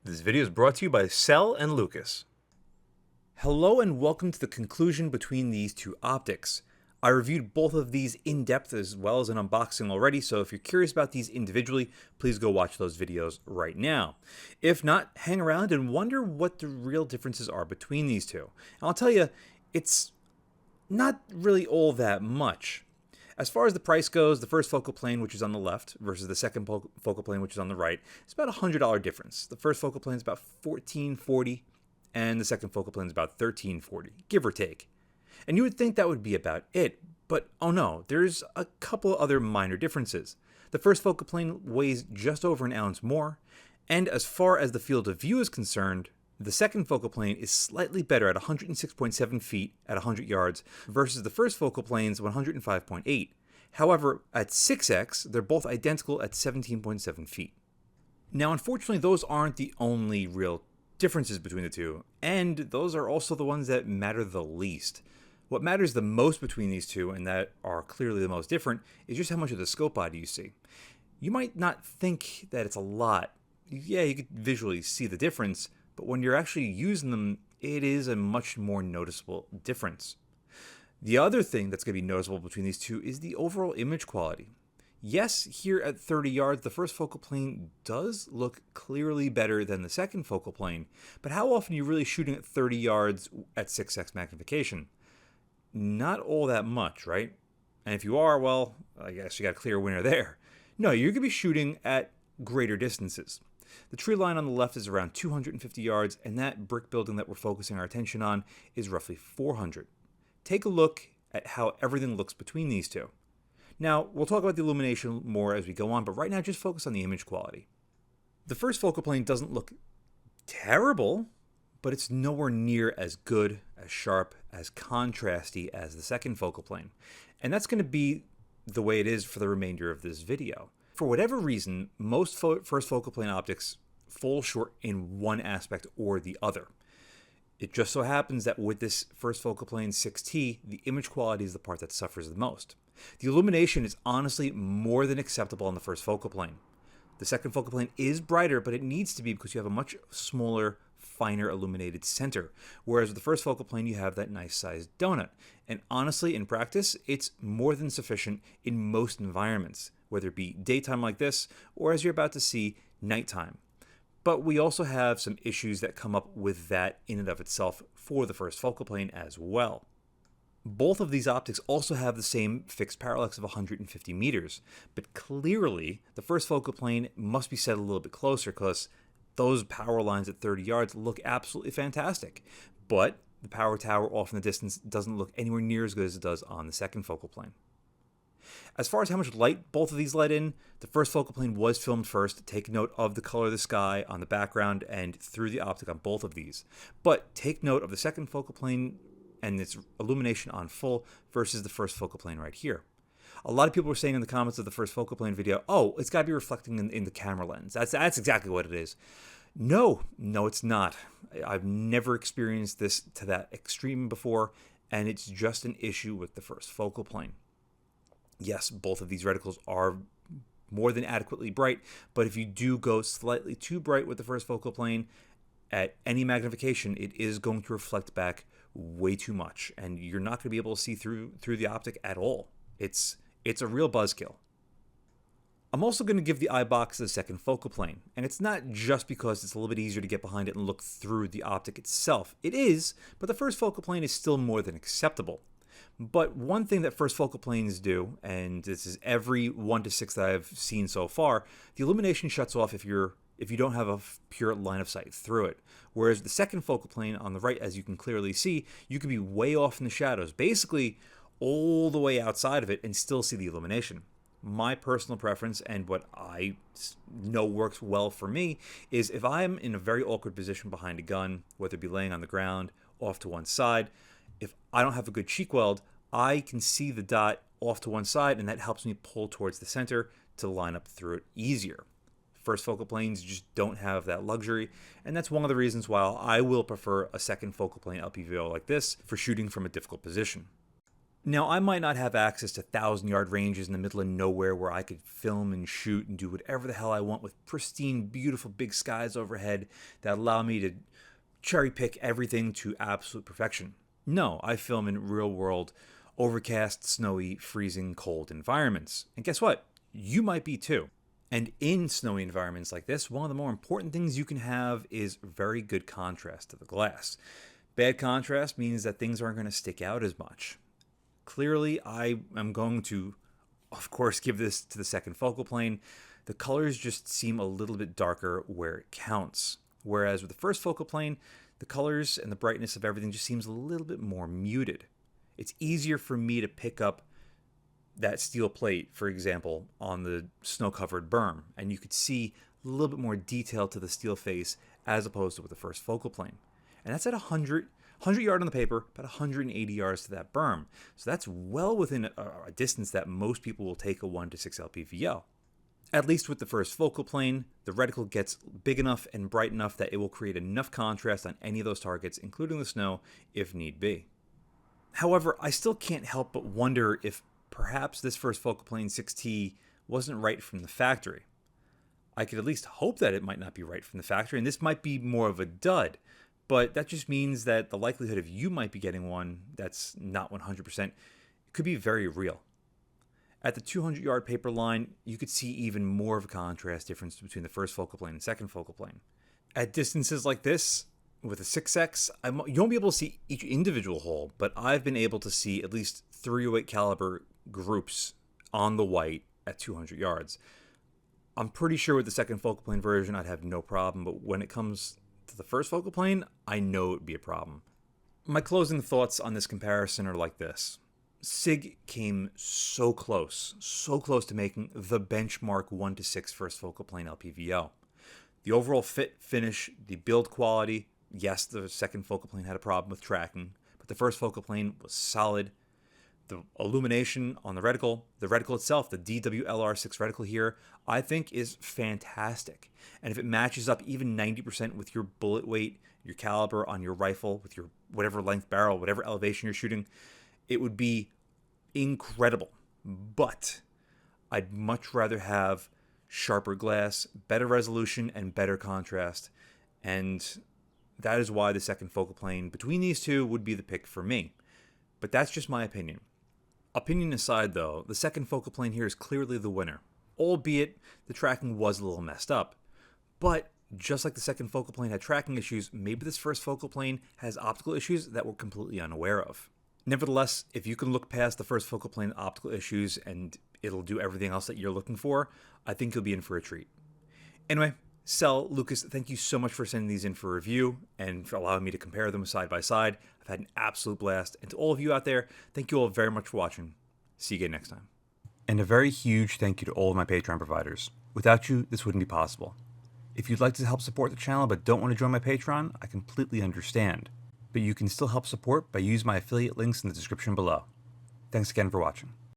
This video is brought to you by Cell and Lucas. Hello and welcome to the conclusion between these two optics. I reviewed both of these in depth as well as an unboxing already, so if you're curious about these individually, please go watch those videos right now. If not, hang around and wonder what the real differences are between these two. And I'll tell you, it's not really all that much. As far as the price goes, the first focal plane, which is on the left, versus the second focal plane, which is on the right, it's about a $100 difference. The first focal plane is about $14.40, and the second focal plane is about $13.40, give or take. And you would think that would be about it, but oh no, there's a couple other minor differences. The first focal plane weighs just over an ounce more, and as far as the field of view is concerned, the second focal plane is slightly better at 106.7 feet at 100 yards versus the first focal plane's 105.8. However, at 6x, they're both identical at 17.7 feet. Now, unfortunately, those aren't the only real differences between the two, and those are also the ones that matter the least. What matters the most between these two, and that are clearly the most different, is just how much of the scope body you see. You might not think that it's a lot. Yeah, you could visually see the difference, but when you're actually using them, it is a much more noticeable difference. The other thing that's going to be noticeable between these two is the overall image quality. Yes, here at 30 yards, the first focal plane does look clearly better than the second focal plane, but how often are you really shooting at 30 yards at 6x magnification? Not all that much, right? And if you are, well, I guess you got a clear winner there. No, you're going to be shooting at greater distances. The tree line on the left is around 250 yards, and that brick building that we're focusing our attention on is roughly 400. Take a look at how everything looks between these two. Now, we'll talk about the illumination more as we go on, but right now just focus on the image quality. The first focal plane doesn't look terrible, but it's nowhere near as good, as sharp, as contrasty as the second focal plane. And that's going to be the way it is for the remainder of this video. For whatever reason, most first focal plane optics fall short in one aspect or the other. It just so happens that with this first focal plane 6T, the image quality is the part that suffers the most. The illumination is honestly more than acceptable on the first focal plane. The second focal plane is brighter, but it needs to be because you have a much smaller, finer illuminated center, whereas with the first focal plane you have that nice sized donut. And honestly, in practice, it's more than sufficient in most environments, whether it be daytime like this, or as you're about to see, nighttime. But we also have some issues that come up with that in and of itself for the first focal plane as well. Both of these optics also have the same fixed parallax of 150 meters, but clearly the first focal plane must be set a little bit closer because those power lines at 30 yards look absolutely fantastic. But the power tower off in the distance doesn't look anywhere near as good as it does on the second focal plane. As far as how much light both of these let in, the first focal plane was filmed first. Take note of the color of the sky on the background and through the optic on both of these. But take note of the second focal plane and its illumination on full versus the first focal plane right here. A lot of people were saying in the comments of the first focal plane video, oh, it's got to be reflecting in the camera lens. That's exactly what it is. No, it's not. I've never experienced this to that extreme before, and it's just an issue with the first focal plane. Yes, both of these reticles are more than adequately bright, but if you do go slightly too bright with the first focal plane, at any magnification, it is going to reflect back way too much, and you're not going to be able to see through the optic at all. It's a real buzzkill. I'm also going to give the eye box the second focal plane, and it's not just because it's a little bit easier to get behind it and look through the optic itself. It is, but the first focal plane is still more than acceptable. But one thing that first focal planes do, and this is every 1 to 6 that I've seen so far, the illumination shuts off if you don't have a pure line of sight through it. Whereas the second focal plane on the right, as you can clearly see, you can be way off in the shadows, basically all the way outside of it, and still see the illumination. My personal preference, and what I know works well for me, is if I'm in a very awkward position behind a gun, whether it be laying on the ground, off to one side, if I don't have a good cheek weld, I can see the dot off to one side, and that helps me pull towards the center to line up through it easier. First focal planes just don't have that luxury, and that's one of the reasons why I will prefer a second focal plane LPVO like this for shooting from a difficult position. Now, I might not have access to 1,000-yard ranges in the middle of nowhere where I could film and shoot and do whatever the hell I want with pristine, beautiful big skies overhead that allow me to cherry pick everything to absolute perfection. No, I film in real-world, overcast, snowy, freezing, cold environments. And guess what? You might be too. And in snowy environments like this, one of the more important things you can have is very good contrast to the glass. Bad contrast means that things aren't going to stick out as much. Clearly, I am going to, of course, give this to the second focal plane. The colors just seem a little bit darker where it counts. Whereas with the first focal plane, the colors and the brightness of everything just seems a little bit more muted. It's easier for me to pick up that steel plate, for example, on the snow-covered berm, and you could see a little bit more detail to the steel face as opposed to with the first focal plane. And that's at 100 yard on the paper, about 180 yards to that berm. So that's well within a distance that most people will take a 1 to 6 LPVO. At least with the first focal plane, the reticle gets big enough and bright enough that it will create enough contrast on any of those targets, including the snow, if need be. However, I still can't help but wonder if perhaps this first focal plane 6T wasn't right from the factory. I could at least hope that it might not be right from the factory, and this might be more of a dud. But that just means that the likelihood of you might be getting one that's not 100% could be very real. At the 200-yard paper line, you could see even more of a contrast difference between the first focal plane and second focal plane. At distances like this, with a 6X, you won't be able to see each individual hole, but I've been able to see at least 308 caliber groups on the white at 200 yards. I'm pretty sure with the second focal plane version, I'd have no problem, but when it comes to the first focal plane, I know it would be a problem. My closing thoughts on this comparison are like this. SIG came so close to making the benchmark 1 to 6 first focal plane LPVO. The overall fit, finish, the build quality, yes, the second focal plane had a problem with tracking, but the first focal plane was solid. The illumination on the reticle itself, the DWLR6 reticle here, I think is fantastic. And if it matches up even 90% with your bullet weight, your caliber on your rifle, with your whatever length barrel, whatever elevation you're shooting, it would be incredible. But I'd much rather have sharper glass, better resolution, and better contrast. And that is why the second focal plane between these two would be the pick for me. But that's just my opinion. Opinion aside, though, the second focal plane here is clearly the winner, albeit the tracking was a little messed up. But just like the second focal plane had tracking issues, maybe this first focal plane has optical issues that we're completely unaware of. Nevertheless, if you can look past the first focal plane optical issues and it'll do everything else that you're looking for, I think you'll be in for a treat. Anyway, Sel, Lucas, thank you so much for sending these in for review and for allowing me to compare them side by side. I've had an absolute blast. And to all of you out there, thank you all very much for watching. See you again next time. And a very huge thank you to all of my Patreon providers. Without you, this wouldn't be possible. If you'd like to help support the channel but don't want to join my Patreon, I completely understand. But you can still help support by using my affiliate links in the description below. Thanks again for watching.